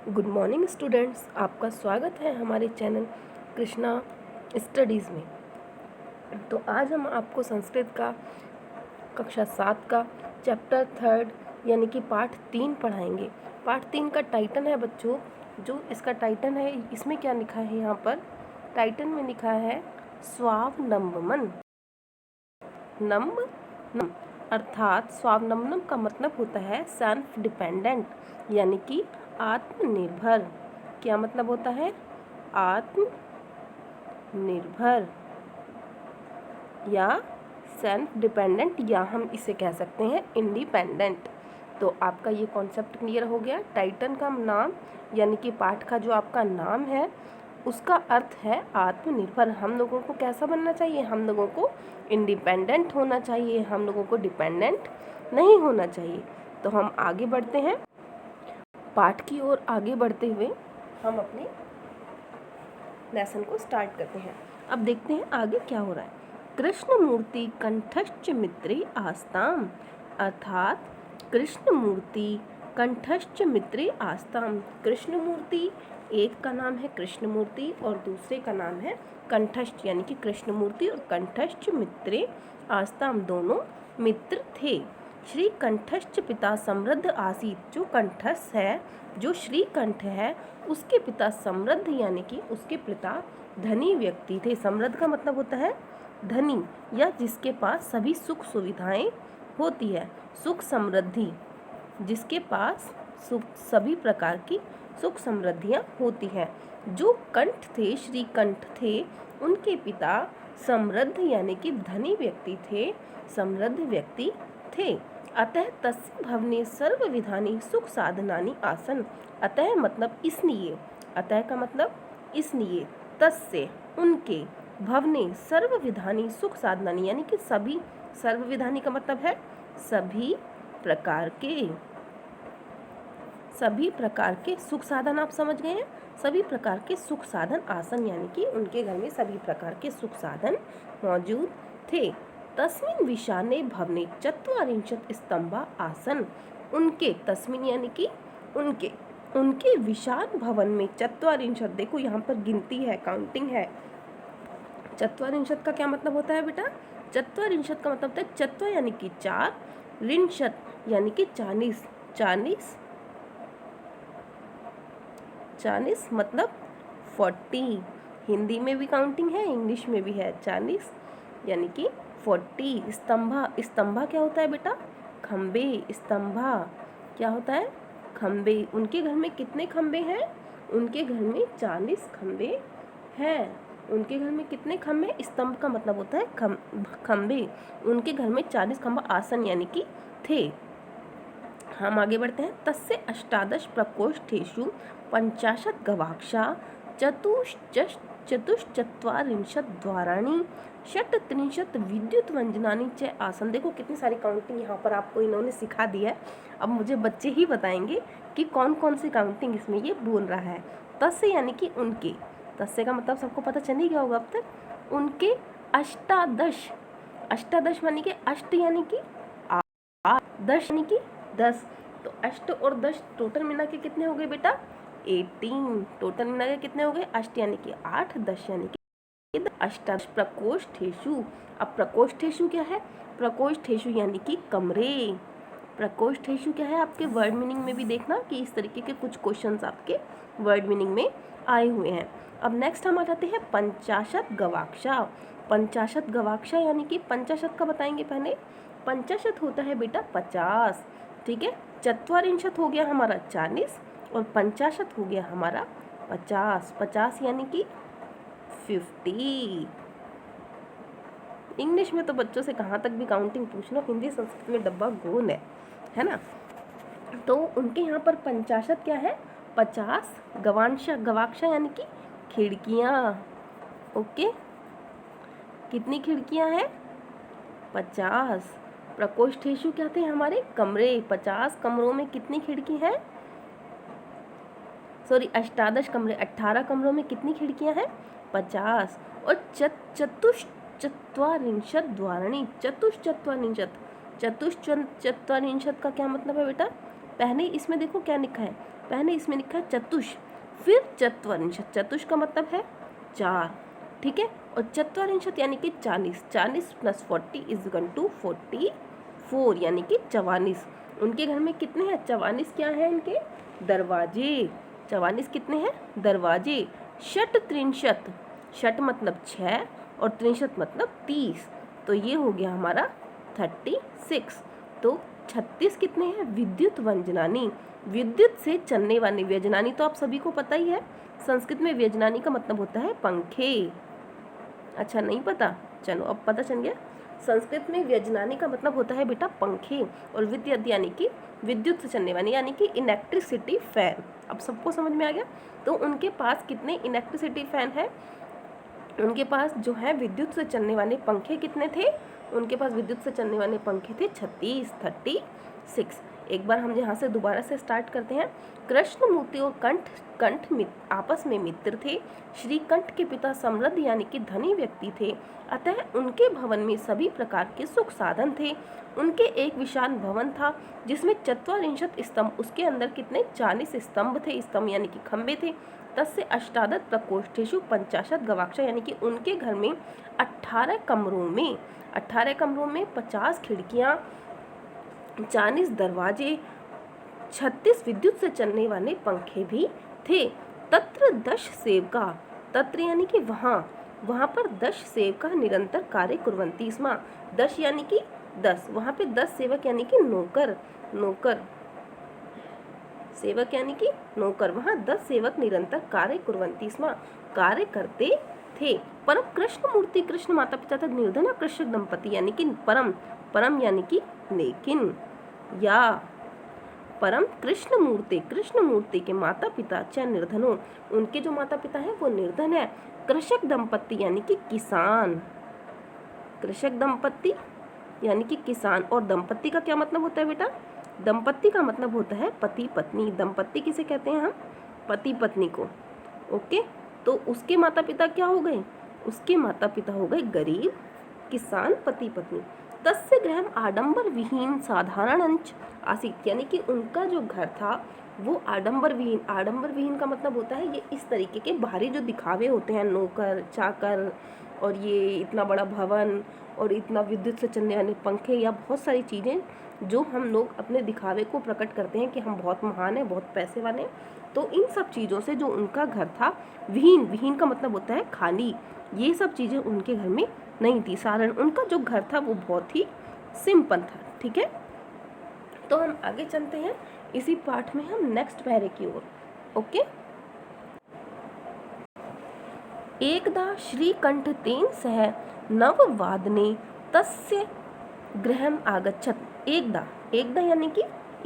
Good morning students, आपका स्वागत है हमारे चैनल कृष्णा स्टडीज़ में। तो आज हम आपको संस्कृत का कक्षा 7 का चैप्टर 3 यानी कि पाठ 3 पढ़ाएंगे। पाठ 3 का टाइटल है बच्चों, जो इसका टाइटल है, इसमें क्या लिखा है, यहाँ पर टाइटल में लिखा है स्वावलंबन। नम अर्थात स्वावलंबन का मतलब होता है सेल्फ डिपेंडेंट, यानी कि आत्मनिर्भर। क्या मतलब होता है? आत्मनिर्भर या सेल्फ डिपेंडेंट, या हम इसे कह सकते हैं इंडिपेंडेंट। तो आपका ये कॉन्सेप्ट क्लियर हो गया। टाइटल का नाम यानी कि पाठ का जो आपका नाम है उसका अर्थ है आत्मनिर्भर। हम लोगों को कैसा बनना चाहिए? हम लोगों को इंडिपेंडेंट होना चाहिए, हम लोगों को डिपेंडेंट नहीं होना चाहिए। तो हम आगे बढ़ते हैं, पाठ की ओर आगे बढ़ते हुए हम अपने लेसन को स्टार्ट करते हैं। अब देखते हैं आगे क्या हो रहा है। कृष्ण मूर्ति कंठश्च मित्रे आस्ताम, अर्थात कृष्ण मूर्ति कंठश्च मित्रे आस्ताम। कृष्ण मूर्ति, एक का नाम है कृष्ण मूर्ति और दूसरे का नाम है कंठश्च, यानी कि कृष्ण मूर्ति और कंठश्च मित्रे आस्ताम, दोनों मित्र थे। श्री कंठश्च पिता समृद्ध आसीत, जो कंठस्थ है, जो श्री कंठ है, उसके पिता समृद्ध यानी कि उसके पिता धनी व्यक्ति थे। समृद्ध का मतलब होता है धनी, या जिसके पास सभी सुख सुविधाएं होती है। सुख समृद्धि, जिसके पास सुख, सभी प्रकार की सुख समृद्धियां होती है। जो कंठ थे, श्री कंठ थे, उनके पिता समृद्ध यानी कि धनी व्यक्ति थे, समृद्ध व्यक्ति थे। अतः तस्य भवने सर्व विधानी सुख साधनानि आसन। अतः मतलब इसलिए, अतः का मतलब इसलिए, तस्य उनके, भवने सर्व विधानी सुख साधनानि यानी कि सभी, सर्व विधानी का मतलब है सभी प्रकार के, सभी प्रकार के सुख साधन। आप समझ गए हैं? सभी प्रकार के सुख साधन आसन, यानी कि उनके घर में सभी प्रकार के सुख साधन मौजूद थे। तस्मिन् विशाने भवने चत्वारिंशत् स्तंभा आसन। उनके, तस्मिन् यानी कि उनके, उनके विशाल भवन में चत्वारिंशत्, देखो यहाँ पर गिनती है, काउंटिंग है। चत्वारिंशत् का क्या मतलब होता है बेटा? चत्वारिंशत् का मतलब होता है चत्वा यानी कि 4, रिंशत् यानी कि 40, 40 40 मतलब 40। हिंदी में भी काउंटिंग है, इंग्लिश में भी है। 40 यानी कि 40। स्तंभा, स्तंभा क्या होता है बेटा? खंबे। स्तंभा क्या होता है? खंबे। उनके घर में कितने खंबे हैं? उनके घर में 40 खंबे हैं। उनके घर में कितने खंबे? स्तंभ का मतलब होता है खंबे। उनके घर में 40 खंबा आसन यानी कि थे। हम आगे बढ़ते हैं। तस्य अष्टादश प्रकोष्ठेषु 50 गवाक्षा चतुश्चत्वारिंशत् द्वाराणि षट्त्रिंशत् विद्युत व्यंजनानि च आसन। देखो कितनी सारी काउंटिंग यहाँ पर आपको इन्होंने सिखा दी है। अब मुझे बच्चे ही बताएंगे कि कौन कौन सी काउंटिंग इसमें ये बोल रहा है। तस्य यानी कि उनके, तस्य का मतलब सबको पता चल ही गया होगा अब तक। उनके अष्टादश, अष्टादश यानी कि अष्ट यानी कि 10 यानी कि 10, तो अष्ट और 10 टोटल मिला के कितने हो गए बेटा? 18। टोटल मिला के कितने हो गए? अष्ट यानी कि 8, 10 यानी कि अष्टादश प्रकोष्ठेषु। अब प्रकोष्ठेषु क्या है? प्रकोष्ठेषु यानी कि कमरे। प्रकोष्ठेषु क्या है? आपके वर्ड मीनिंग में भी देखना कि इस तरीके के कुछ क्वेश्चंस आपके वर्ड मीनिंग में आए हुए हैं। अब नेक्स्ट हम आ जाते हैं 50 गवाक्षा। 50 गवाक्षा यानी कि 50 का बताएंगे पहले। 50 होता है बेटा 50, ठीक है। चत्वारिंशत् हो गया हमारा 40 और 50 हो गया हमारा 50। 50 यानी कि 50। इंग्लिश में तो बच्चों से कहाँ तक भी काउंटिंग पूछ लो, हिंदी संस्कृत में डब्बा गोल है ना। तो उनके यहाँ पर 50 क्या है? 50 गवांशा, गवाक्षा यानी कि खिड़कियाँ। ओके, कितनी खिड़कियाँ हैं? 50। प्रकोष्ठेषु क्या थे? हमारे कमरे। 50 कमरों में कितनी खिड़की है? सॉरी, अष्टादश कमरे, 18 कमरों में कितनी खिड़कियां हैं? 50। और चतुश्चत्वारिंशत् द्वाराणि, चतुश्चत्वारिंशत्, चतुश्चत्वारिंशत् का क्या मतलब है बेटा? पहले इसमें देखो क्या लिखा है, पहले इसमें लिखा है चतुष, फिर चत्वरिंशत्, चतुष का मतलब है 4, ठीक है, और चत्वरिंशत् यानी कि 40, 40 + 40 = 44 यानी कि 44। उनके घर में कितने हैं? 44 क्या है इनके? दरवाजे। 44 कितने हैं? दरवाजे। षट त्रिंशत्, षट मतलब 6 और त्रिंशत् मतलब 30, तो ये हो गया हमारा 36। तो 36 कितने हैं? विद्युत व्यंजनानी, विद्युत से चलने वाले। व्यंजनानी तो आप सभी को पता ही है, संस्कृत में व्यंजनानी का मतलब होता है पंखे। अच्छा नहीं पता? चलो अब पता चल गया। संस्कृत में व्यंजनानी का मतलब होता है बेटा पंखे, और विद्युत यानी कि विद्युत से चलने वाली, यानी कि इलेक्ट्रिसिटी फैन। अब सबको समझ में आ गया। तो उनके पास कितने इलेक्ट्रिसिटी फैन है? उनके पास जो है विद्युत से चलने वाले पंखे कितने थे? उनके पास विद्युत से चलने वाले पंखे थे 36। एक बार हम यहाँ से दोबारा से स्टार्ट करते हैं। कृष्णमूर्ति और कंठ आपस में मित्र थे। श्रीकंठ के पिता समृद्ध यानी कि धनी व्यक्ति थे, अतः उनके भवन में सभी प्रकार के सुख साधन थे। उनके एक विशाल भवन था जिसमें 44 स्तंभ, उसके अंदर कितने? 40 स्तंभ थे, स्तंभ यानी कि खंबे थे। तस्य अष्टादश प्रकोष्ठेषु 50 गवाक्ष, यानी कि उनके घर में 18 कमरों में 50 खिड़कियाँ, 40 दरवाजे, 36 विद्युत से चलने वाले पंखे भी थे। तत्र 10 सेवका, तत्र यानी कि वहाँ पर 10 सेवका निरंतर कार्य कुर्वन्ति स्म। 10 यानी कि 10, वहाँ पे 10 सेवक यानी कि नौकर, सेवक यानी कि नौकर, वहाँ 10 सेवक निरंतर कार्य कुर्वन्ति स्म, कार्य करते थे। परम कृष्णमूर्ति, कृष्ण माता पिता तक निर्धन कृषक दंपति, यानी कि परम यानी कि लेकिन, या परम कृष्णमूर्ति के माता पिता च निर्धनो, उनके जो माता पिता हैं वो निर्धन है। कृषक दंपति यानी कि किसान, कृषक दंपति यानी कि किसान। और दंपति का क्या मतलब होता है बेटा? दंपति का मतलब होता है पति पत्नी। दंपति किसे कहते हैं हम? पति पत्नी को। ओके, तो उसके माता पिता क्या हो गए? उसके माता पिता हो गए गरीब, किसान, पति पत्नी। तस्य गृहम आडंबर विहीन साधारणंच आसीत, यानी कि उनका जो घर था वो आडंबर विहीन। आडंबर विहीन का मतलब होता है ये इस तरीके के बाहरी जो दिखावे होते हैं, नौकर चाकर और ये इतना बड़ा भवन और इतना विद्युत से चलने वाले पंखे, या बहुत सारी चीज़ें जो हम लोग अपने दिखावे को प्रकट करते हैं कि हम बहुत महान हैं, बहुत पैसे वाले हैं। तो इन सब चीज़ों से जो उनका घर था विहीन का मतलब होता है खाली, ये सब चीज़ें उनके घर में नहीं थी। साधारण उनका जो घर था वो बहुत ही सिंपल था। ठीक है, तो हम आगे चलते हैं इसी पाठ में हम नेक्स्ट पैरे की ओर। ओके, एकदा श्रीकंठ तेन सह नववादने तस्य गृहम आगच्छत। एकदा यानी कि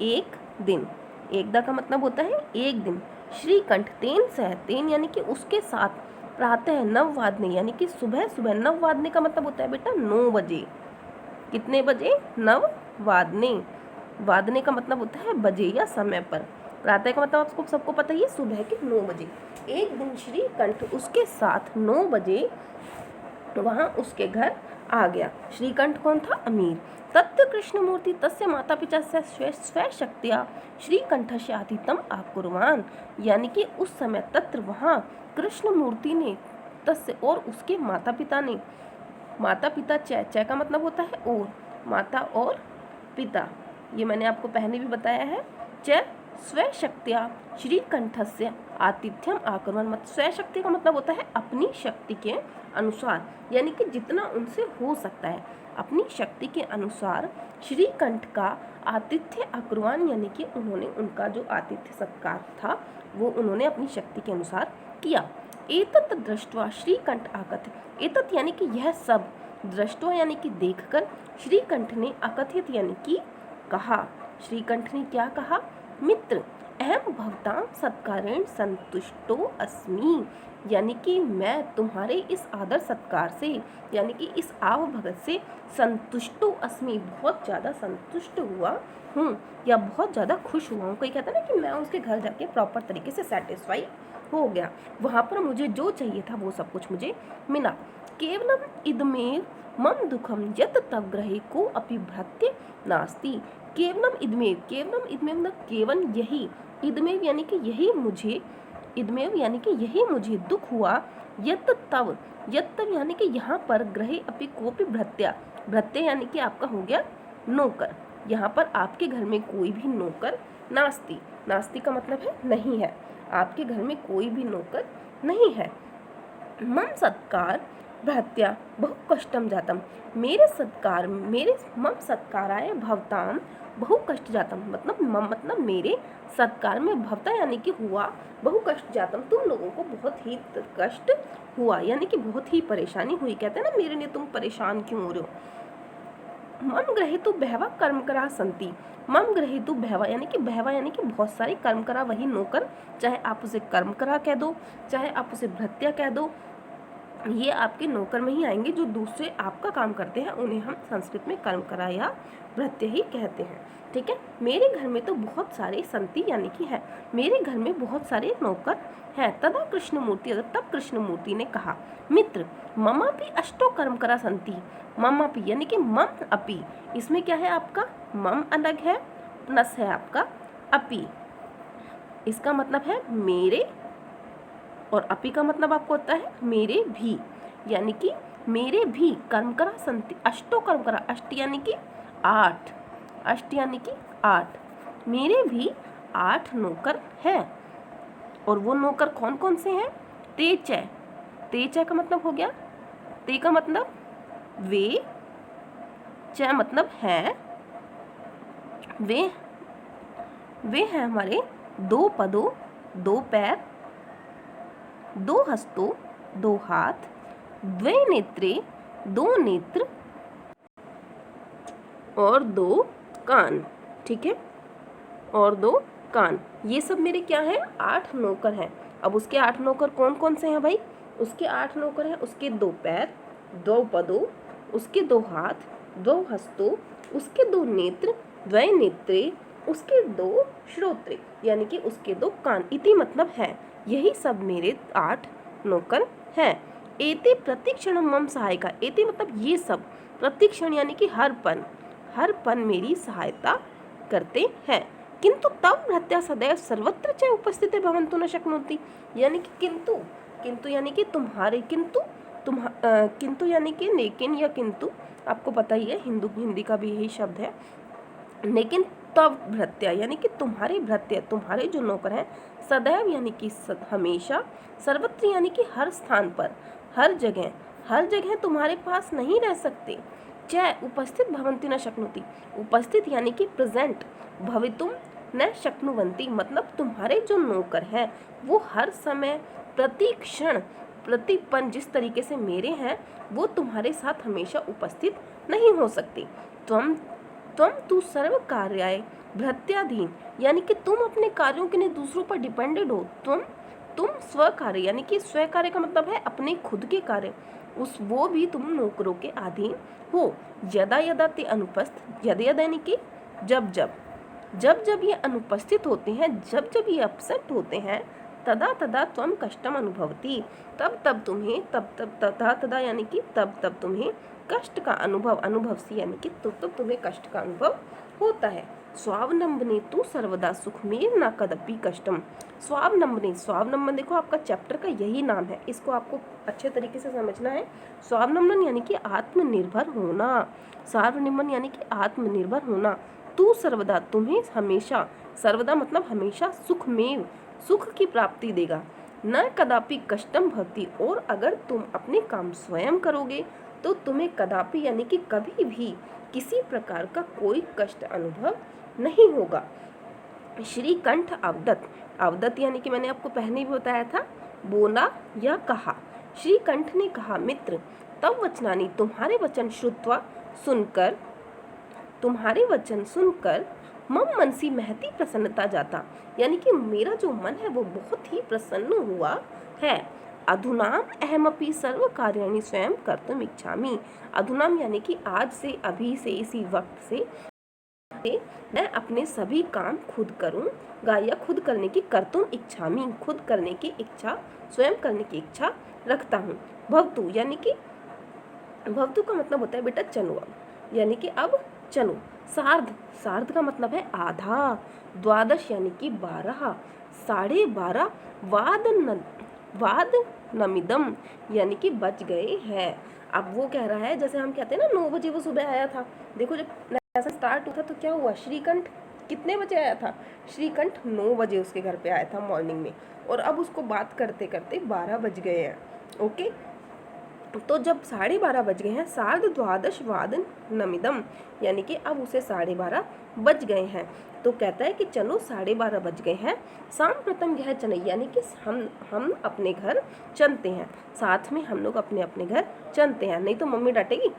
एक दिन, एकदा का मतलब होता है एक दिन। श्रीकंठ तेन सह, तेन यानी कि उसके साथ, प्रातः नववादने यानी कि सुबह। नववादने का मतलब होता है बेटा 9 बजे। कितने बजे? नववादने, वादने का मतलब होता है बजे या समय पर। प्रातः का मतलब आपको सबको पता ही है, सुबह के 9 बजे। एक दिन श्रीकंठ उसके साथ 9 बजे वहाँ उसके घर आ गया। श्रीकंठ कौन था? अमीर। तत्र कृष्णमूर्ति तस्य माता पिता से स्वशक्त्या श्रीकंठस्य आतिथ्यम आकुर्वाण, यानी कि उस समय तत्र वहाँ कृष्णमूर्ति ने, तस्य और उसके माता पिता ने, माता पिता चय का मतलब होता है और, माता और पिता, ये मैंने आपको पहले भी बताया है। च स्वशक्त्या श्रीकंठस्य आतिथ्यम आकुर्वाण, मत स्वशक्ति का मतलब होता है अपनी शक्ति के अनुसार, यानी कि जितना उनसे हो सकता है अपनी शक्ति के अनुसार श्रीकंठ का आतिथ्य आकुर्वाण, यानी कि उन्होंने उनका जो आतिथ्य सत्कार था वो उन्होंने अपनी शक्ति के अनुसार किया। एतत् दृष्ट्वा श्रीकंठ आकथित, एतत् यानी कि यह सब, दृष्ट्वा यानी कि देखकर, श्रीकंठ ने अकथित यानी कि कहा। श्रीकंठ ने क्या कहा? मित्र, अहम भवतां सत्कारेण संतुष्टो अस्मि, यानी कि मैं तुम्हारे इस आदर सत्कार से, यानी कि इस आवभगत से संतुष्टो अस्मि, बहुत ज़्यादा संतुष्ट हुआ हूँ या बहुत ज़्यादा खुश हुआ हूँ। कोई कहता ना कि मैं उसके घर जाके प्रॉपर तरीके से सेटिस्फाई हो गया, वहाँ पर मुझे जो चाहिए था वो सब कुछ मुझे मिला। केवलम इदमेव मम दुखम यत तव ग्रहे को अपि भृत्य नास्ति। केवलम इदमेव न केवल यही, इदमेव यानी कि यही मुझे, इदमेव यानी कि यही मुझे दुख हुआ, यत तव, यत तव यानी कि यहाँ पर ग्रहे अपि कोपि भृत्या, भृत्य यानी कि आपका हो गया नौकर, यहाँ पर आपके घर में कोई भी नौकर नास्ति, नास्ति का मतलब है नहीं है, आपके घर में कोई भी नौकर नहीं है। मम सत्कार भृत्या बहु कष्टम जातम, मेरे सत्कार, मेरे मम सत्काराय भवताम बहु कष्ट जातम, मतलब मम मतलब मेरे सत्कार में, भवता यानी कि हुआ, बहु कष्ट जातम तुम लोगों को बहुत ही कष्ट हुआ, यानी कि बहुत ही परेशानी हुई। कहते हैं ना मेरे लिए तुम परेशान क्यों हो रहे हो। मम ग्रहेतु बहवा कर्म करा संति, मम ग्रहेतु बहवा यानी कि बहवा यानी कि बहुत सारे कर्म करा, वही नौकर, चाहे आप उसे कर्म करा कह दो, चाहे आप उसे भृत्या कह दो, ये आपके नौकर में ही आएंगे। जो दूसरे आपका काम करते हैं उन्हें हम संस्कृत में कर्म करा या भृत्य ही कहते हैं। ठीक है, मेरे घर में तो बहुत सारे संति यानी कि है, मेरे घर में बहुत सारे नौकर हैं। तदा कृष्णमूर्ति, तब कृष्णमूर्ति ने कहा, मित्र ममापि अष्टो कर्म करा संति, ममापि यानी कि मम अपि, इसमें क्या है आपका मम अलग है, प्लस है आपका अपि, इसका मतलब है मेरे, और अपि का मतलब आपको होता है मेरे भी, यानी कि मेरे भी कर्म करा संति, अष्टो कर्म करा, अष्ट यानी कि 8, अष्ट यानी कि 8, मेरे भी 8 नौकर हैं। और वो नौकर कौन कौन से हैं? तेचय, तेचय का मतलब हो गया, ते का मतलब वे, च मतलब है, वे हैं हमारे 2 पदों, 2 पैर, 2 हस्तों, 2 हाथ, द्वे नेत्रे, 2 नेत्र, और 2 कान। ठीक है, और 2 कान, ये सब मेरे क्या है 8 नौकर हैं। अब उसके 8 नौकर कौन कौन से हैं भाई? उसके 8 नौकर हैं, उसके 2 पैर, 2 पदों, उसके 2 हाथ, 2 हस्तों, उसके 2 नेत्र, द्वय नेत्रे, उसके 2 श्रोत्रे, यानी कि उसके 2 कान, इति मतलब है। यही सब मेरे 8 नौकर हैं। एते प्रतिक्षण मम सहायिका, एते मतलब ये सब, प्रतिक्षण यानी कि हर पन मेरी सहायता करते हैं। किंतु तब भृत्या सदैव सर्वत्र च उपस्थित भवन्तु न शक्नोति, यानी कि किंतु यानी कि तुम्हारे, किंतु यानी कि लेकिन या किंतु, आपको पता ही है हिंदी का भी यही शब्द है। लेकिन तब भृत्या यानी कि तुम्हारे भृत्य, तुम्हारे जो नौकर हैं, सदैव यानी कि हमेशा, सर्वत्र यानी कि हर स्थान पर, हर जगह तुम्हारे पास नहीं रह सकते। च उपस्थित भवन्ति न शक्नोति, उपस्थित यानी कि प्रेजेंट, भवितुम न शक्नुवन्ति मतलब तुम्हारे जो नौकर हैं वो हर समय, प्रति क्षण, प्रतिपन जिस तरीके से मेरे हैं वो तुम्हारे साथ हमेशा उपस्थित नहीं हो सकते। त्वम तू सर्व कार्याय भृत्याधीन, यानी कि तुम अपने कार्यों के लिए दूसरों पर डिपेंडेड हो। तुम स्व कार्य, यानी कि स्व कार्य का मतलब है अपने खुद के कार्य, वो भी तुम नौकरों के अधीन हो। यदा यदा ते अनुपस्थित, यदा यदा यानी कि जब ये अनुपस्थित होते हैं, जब ये अपसेट होते हैं, तदा तदा त्वम कष्टम अनुभवती, तब यानी कि तब तुम्हें कष्ट का अनुभव सी यानी कि तब तुम्हें कष्ट का अनुभव होता है। स्वावलंबने तू सर्वदा सुखमेव न कदपि कष्टम, स्वावलंबन देखो आपका चैप्टर का यही नाम है, इसको आपको अच्छे तरीके से समझना है। स्वावलंबन यानी कि आत्मनिर्भर होना, स्वावलंबन यानी कि आत्मनिर्भर होना। तू सर्वदा तुम्हें हमेशा, सर्वदा मतलब हमेशा, सुखमेव सुख की प्राप्ति देगा, न कदापि कष्टम भवति, और अगर तुम अपने काम स्वयं करोगे तो तुम्हें कदापि यानी कि कभी भी किसी प्रकार का कोई कष्ट अनुभव नहीं होगा। श्रीकंठ अवदत्त यानी कि मैंने आपको पहले भी बताया था, बोला या कहा। श्रीकंठ ने कहा, मित्र तब वचनानि, तुम्हारे वचन श्रुत्वा सुनकर, तुम्हारे वचन सुनकर, मम मनसी महती प्रसन्नता जाता, यानी कि मेरा जो मन है वो बहुत ही प्रसन्न हुआ है। अधुनाम अहमपि सर्व कार्याणि स्वयं कर्तुम इच्छामि, अधुनाम यानी कि आज से, अभी से, इसी वक्त से मैं अपने सभी काम खुद करूँगा या खुद करने की, कर्तुम इच्छामि खुद करने की इच्छा, स्वयं करने की इच्छा रखता हूँ। भवतु यानी कि, भवतु का मतलब होता है बेटा चलो, यानी कि अब चलो। सार्ध, सार्ध का मतलब है आधा, द्वादश यानी कि 12, 12:30 वाद नमिदम यानी कि बच गए हैं। अब वो कह रहा है, जैसे हम कहते हैं ना 9 बजे वो सुबह आया था, देखो जब लेसन स्टार्ट हुआ था तो क्या हुआ, श्रीकंठ कितने बजे आया था, श्रीकंठ 9 बजे उसके घर पे आया था मॉर्निंग में, और अब उसको बात करते करते 12 बज गए हैं। ओके, तो जब 12:30 बज गए हैं, सार्ध द्वादश वादन नमिदम यानी कि अब उसे 12:30 बज गए हैं, तो कहता है कि चलो 12:30 बज गए हैं, शाम प्रथम यह चनई यानी कि हम अपने घर चलते हैं, साथ में हम लोग अपने अपने घर चलते हैं, नहीं तो मम्मी डांटेगी,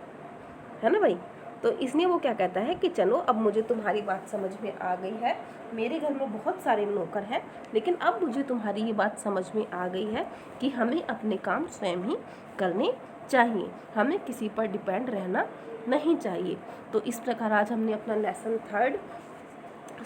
है ना भाई। तो इसलिए वो क्या कहता है कि चलो अब मुझे तुम्हारी बात समझ में आ गई है, मेरे घर में बहुत सारे नौकर हैं, लेकिन अब मुझे तुम्हारी ये बात समझ में आ गई है कि हमें अपने काम स्वयं ही करने चाहिए, हमें किसी पर डिपेंड रहना नहीं चाहिए। तो इस प्रकार आज हमने अपना लेसन 3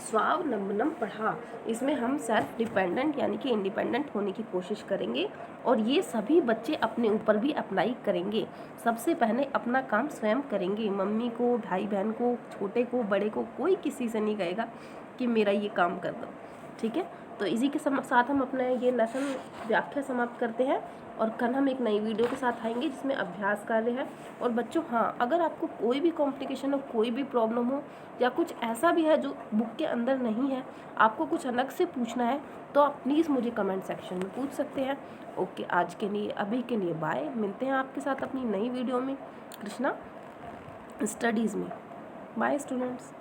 स्वावलंबनम पढ़ा। इसमें हम सेल्फ डिपेंडेंट यानी कि इंडिपेंडेंट होने की कोशिश करेंगे, और ये सभी बच्चे अपने ऊपर भी अप्लाई करेंगे। सबसे पहले अपना काम स्वयं करेंगे, मम्मी को, भाई बहन को, छोटे को, बड़े को, कोई किसी से नहीं कहेगा कि मेरा ये काम कर दो, ठीक है। तो इसी के साथ हम अपना ये लेसन व्याख्या समाप्त करते हैं, और कल हम एक नई वीडियो के साथ आएंगे जिसमें अभ्यास कार्य है। और बच्चों हाँ, अगर आपको कोई भी कॉम्प्लिकेशन हो, कोई भी प्रॉब्लम हो, या कुछ ऐसा भी है जो बुक के अंदर नहीं है, आपको कुछ अलग से पूछना है, तो आप प्लीज़ मुझे कमेंट सेक्शन में पूछ सकते हैं। ओके, आज के लिए, अभी के लिए बाय, मिलते हैं आपके साथ अपनी नई वीडियो में कृष्णा स्टडीज़ में। Bye students.